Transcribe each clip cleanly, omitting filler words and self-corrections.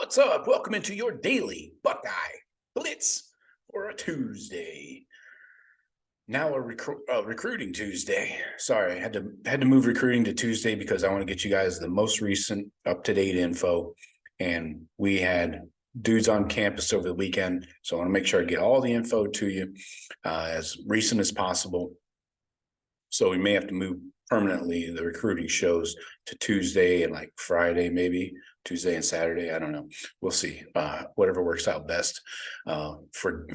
What's up? Welcome into your daily Buckeye Blitz for a Tuesday. Now a recruiting Tuesday. Sorry, I had to move recruiting to Tuesday because I want to get you guys the most recent up-to-date info. And we had dudes on campus over the weekend, so I want to make sure I get all the info to you as recent as possible. So we may have to move permanently the recruiting shows to Tuesday and like Friday, maybe Tuesday and Saturday. I don't know. We'll see. Whatever works out best for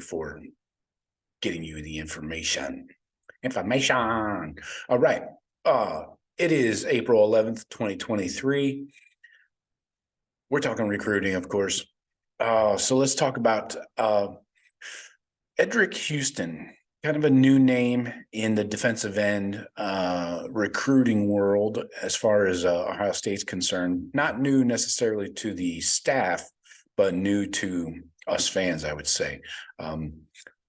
getting you the information. All right. It is April 11th, 2023. We're talking recruiting, of course. So let's talk about Edric Houston. Kind of a new name in the defensive end recruiting world as far as Ohio State's concerned. Not new necessarily to the staff, but new to us fans, I would say.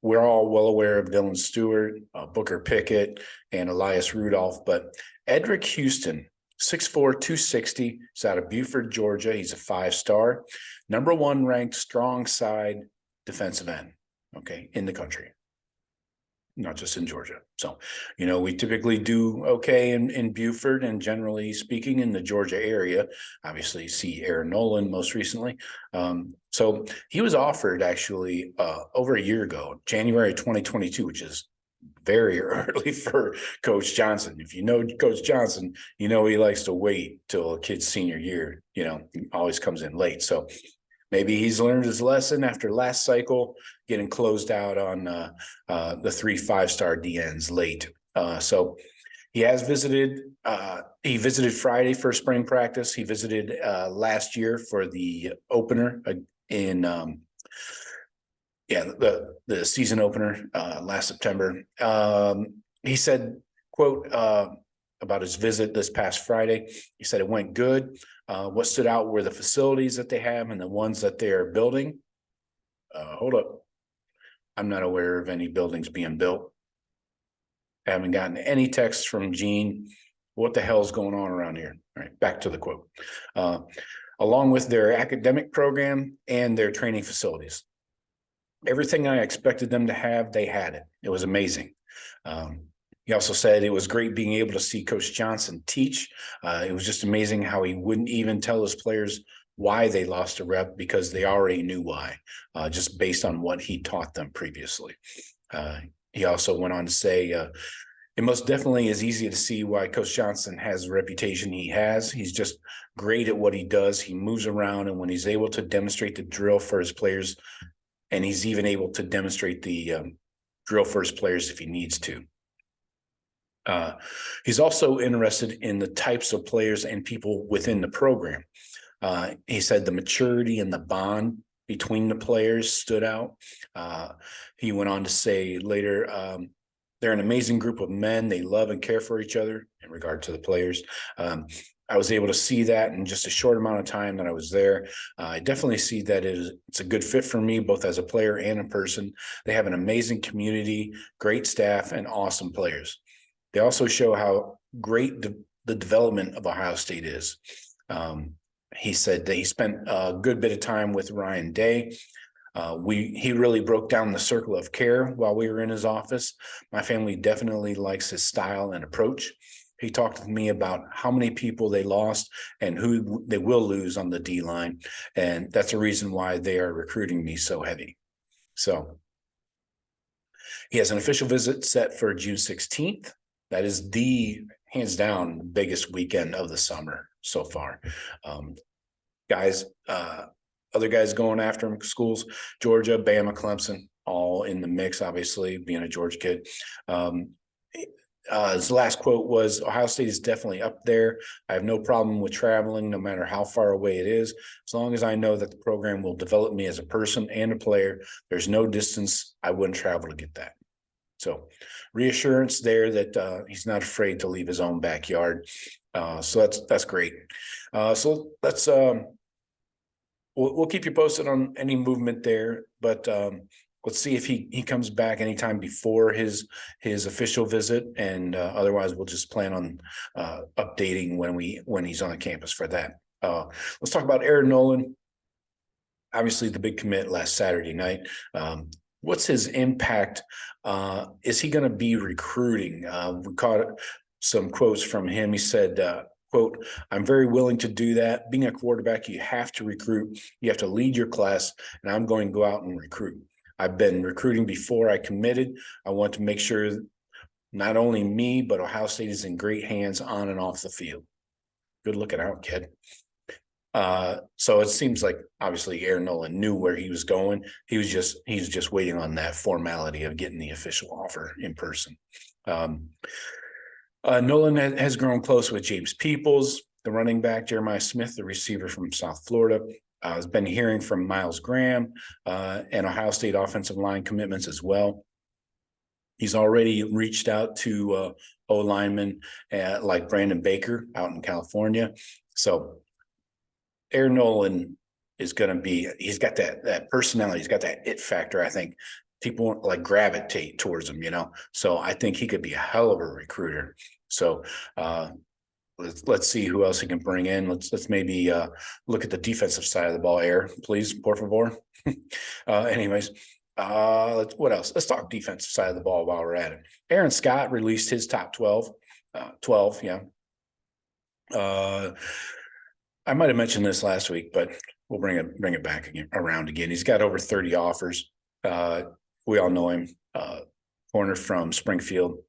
We're all well aware of Dylan Stewart, Booker Pickett, and Elias Rudolph, but Edric Houston, 6'4", 260, is out of Buford, Georgia. He's a 5-star, #1 ranked strong side defensive end, okay, in the country. Not just in Georgia. So, we typically do okay in Buford and generally speaking in the Georgia area. Obviously, see Aaron Nolan most recently. So he was offered actually over a year ago, January 2022, which is very early for Coach Johnson. If you know Coach Johnson, he likes to wait till a kid's senior year. He always comes in late. So maybe he's learned his lesson after last cycle, getting closed out on the 3 5-star DNs late. So he has visited. He visited Friday for spring practice. He visited last year for the opener in the season opener last September. He said, quote, about his visit this past Friday. He said it went good. What stood out were the facilities that they have and the ones that they are building. Hold up. I'm not aware of any buildings being built. I haven't gotten any texts from Gene. What the hell's going on around here? All right, back to the quote. Along with their academic program and their training facilities. Everything I expected them to have, they had it. It was amazing. He also said it was great being able to see Coach Johnson teach. It was just amazing how he wouldn't even tell his players why they lost a rep because they already knew why, just based on what he taught them previously. He also went on to say, it most definitely is easy to see why Coach Johnson has the reputation he has. He's just great at what he does. He moves around, and when he's able to demonstrate the drill for his players, and he's even able to demonstrate the drill for his players if he needs to. He's also interested in the types of players and people within the program. He said the maturity and the bond between the players stood out. He went on to say later, they're an amazing group of men. They love and care for each other in regard to the players. I was able to see that in just a short amount of time that I was there. I definitely see that it's a good fit for me, both as a player and a person. They have an amazing community, great staff, and awesome players. They also show how great the development of Ohio State is. He said that he spent a good bit of time with Ryan Day. He really broke down the circle of care while we were in his office. My family definitely likes his style and approach. He talked to me about how many people they lost and who they will lose on the D line. And that's a reason why they are recruiting me so heavy. So he has an official visit set for June 16th. That is the hands down biggest weekend of the summer so far. Other guys going after him, schools, Georgia, Bama, Clemson, all in the mix, obviously, being a Georgia kid. His last quote was, Ohio State is definitely up there. I have no problem with traveling, no matter how far away it is. As long as I know that the program will develop me as a person and a player, there's no distance I wouldn't travel to get that. So reassurance there that he's not afraid to leave his own backyard. So that's great. So let's we'll keep you posted on any movement there, but let's see if he comes back anytime before his official visit, and otherwise we'll just plan on updating when he's on the campus for that. Let's talk about Aaron Nolan. obviously the big commit last Saturday night. What's his impact? Is he going to be recruiting? We caught some quotes from him. He said, quote, "I'm very willing to do that. Being a quarterback, you have to recruit. You have to lead your class, and I'm going to go out and recruit. I've been recruiting before I committed. I want to make sure not only me, but Ohio State is in great hands on and off the field." Good looking out, kid. So it seems like obviously Aaron Nolan knew where he was going. He's just waiting on that formality of getting the official offer in person. Nolan has grown close with James Peoples, the running back, Jeremiah Smith, the receiver from South Florida. Has been hearing from Miles Graham and Ohio State offensive line commitments as well. He's already reached out to O linemen like Brandon Baker out in California. So Aaron Nolan is going to be, he's got that personality. He's got that it factor. I think people like gravitate towards him, so I think he could be a hell of a recruiter. So let's see who else he can bring in. Let's maybe look at the defensive side of the ball. Air, please, por favor. Anyways, what else? Let's talk defensive side of the ball while we're at it. Aaron Scott released his top 12. Yeah. I might have mentioned this last week, but we'll bring it back around again. He's got over 30 offers. We all know him. Corner from Springfield,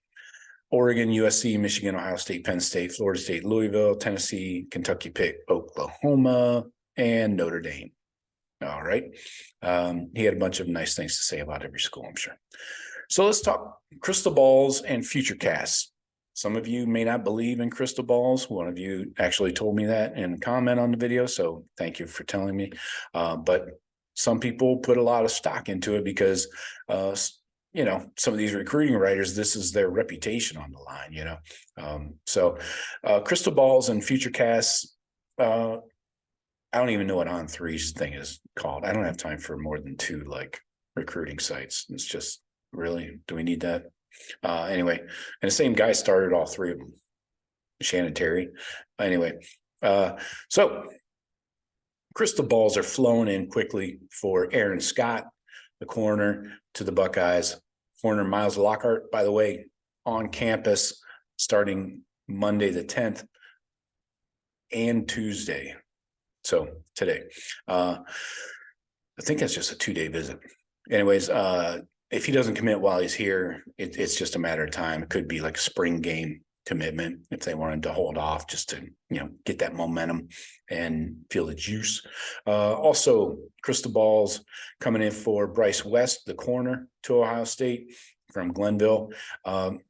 Oregon, USC, Michigan, Ohio State, Penn State, Florida State, Louisville, Tennessee, Kentucky, Pitt, Oklahoma, and Notre Dame. All right. He had a bunch of nice things to say about every school, I'm sure. So let's talk crystal balls and future casts. Some of you may not believe in crystal balls. One of you actually told me that in a comment on the video, so thank you for telling me. But some people put a lot of stock into it because, some of these recruiting writers, this is their reputation on the line, So crystal balls and future casts, I don't even know what On3's thing is called. I don't have time for more than 2 like recruiting sites. It's just really, do we need that? Anyway, and the same guy started all 3 of them, Shannon Terry. Anyway, so crystal balls are flowing in quickly for Aaron Scott, the corner to the Buckeyes. Corner Miles Lockhart, by the way, on campus starting Monday the 10th and Tuesday. So today, I think that's just a 2-day visit. Anyways, if he doesn't commit while he's here, it's just a matter of time. It could be like a spring game commitment if they wanted to hold off just to, get that momentum and feel the juice. Also, crystal balls coming in for Bryce West, the corner to Ohio State from Glenville.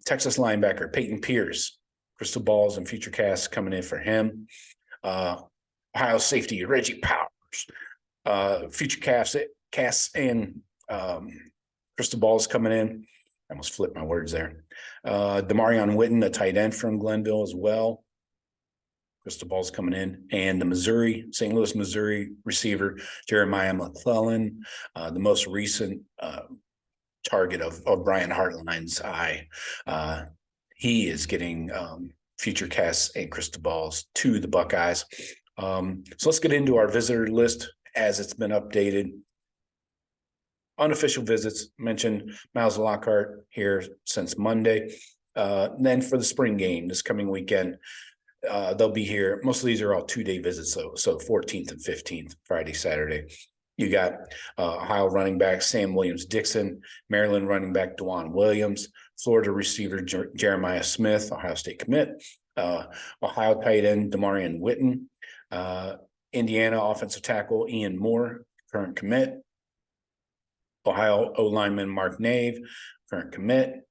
Texas linebacker Peyton Pierce, crystal balls and future casts coming in for him. Ohio safety Reggie Powers, future casts and crystal balls coming in. I almost flipped my words there. Demarion Witten, the tight end from Glenville as well. Crystal balls coming in. And the St. Louis, Missouri receiver, Jeremiah McClellan, the most recent target of Brian Hartline's eye. He is getting future casts and crystal balls to the Buckeyes. So let's get into our visitor list as it's been updated. Unofficial visits, mentioned Miles Lockhart here since Monday. Then for the spring game this coming weekend, they'll be here. Most of these are all 2-day visits, so 14th and 15th, Friday, Saturday. You got Ohio running back Sam Williams-Dixon, Maryland running back DeJuan Williams, Florida receiver Jeremiah Smith, Ohio State commit, Ohio tight end Demarion Witten, Indiana offensive tackle Ian Moore, current commit, Ohio O-lineman Mark Nave, current commit,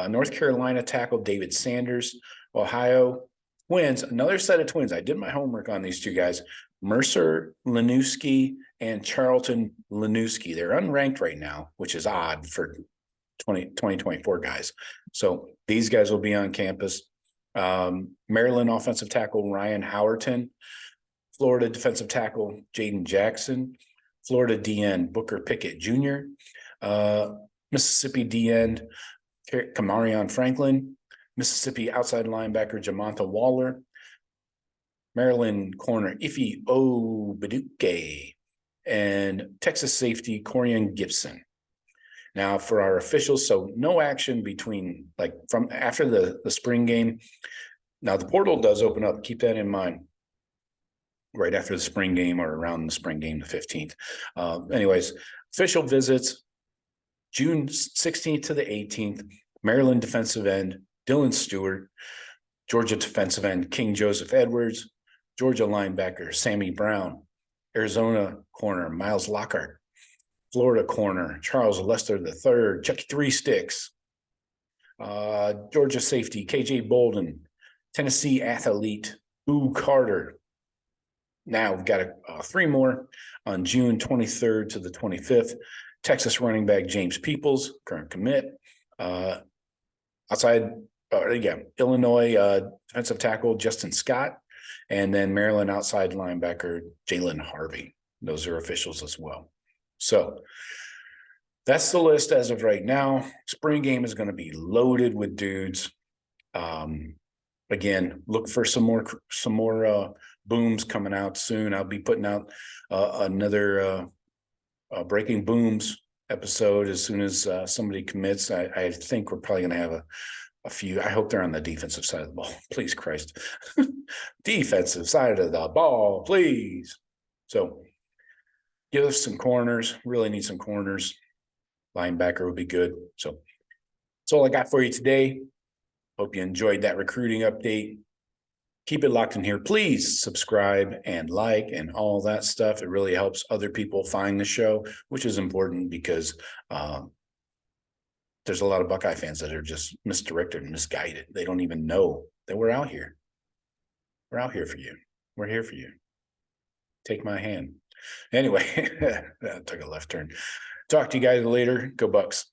North Carolina tackle David Sanders, Ohio Twins, another set of twins. I did my homework on these 2 guys, Mercer Lanuski and Charlton Lanuski. They're unranked right now, which is odd for 2024 guys. So these guys will be on campus. Maryland offensive tackle Ryan Howerton, Florida defensive tackle Jaden Jackson, Florida DN Booker Pickett Jr., Mississippi DN Kamarion Franklin, Mississippi outside linebacker Jamonta Waller, Maryland corner Ife Obuduke, and Texas safety Corian Gibson. Now for our officials, so no action between from after the spring game. Now the portal does open up. Keep that in mind. Right after the spring game or around the spring game, the 15th. Anyways, official visits, June 16th to the 18th, Maryland defensive end, Dylan Stewart, Georgia defensive end, King Joseph Edwards, Georgia linebacker, Sammy Brown, Arizona corner, Miles Lockhart, Florida corner, Charles Lester III, Chucky Three Sticks, Georgia safety, KJ Bolden, Tennessee athlete, Boo Carter. Now we've got three more on June 23rd to the 25th. Texas running back James Peoples, current commit. Illinois defensive tackle Justin Scott, and then Maryland outside linebacker Jalen Harvey. Those are officials as well. So that's the list as of right now. Spring game is going to be loaded with dudes. Again, look for some more booms coming out soon. I'll be putting out another breaking booms episode as soon as somebody commits. I think we're probably going to have a few. I hope they're on the defensive side of the ball. Please, Christ. Defensive side of the ball, please. So give us some corners. Really need some corners. Linebacker would be good. So that's all I got for you today. Hope you enjoyed that recruiting update. Keep it locked in here. Please subscribe and like and all that stuff. It really helps other people find the show, which is important because there's a lot of Buckeye fans that are just misdirected and misguided. They don't even know that we're out here. We're out here for you. We're here for you. Take my hand. Anyway, that took a left turn. Talk to you guys later. Go Bucks.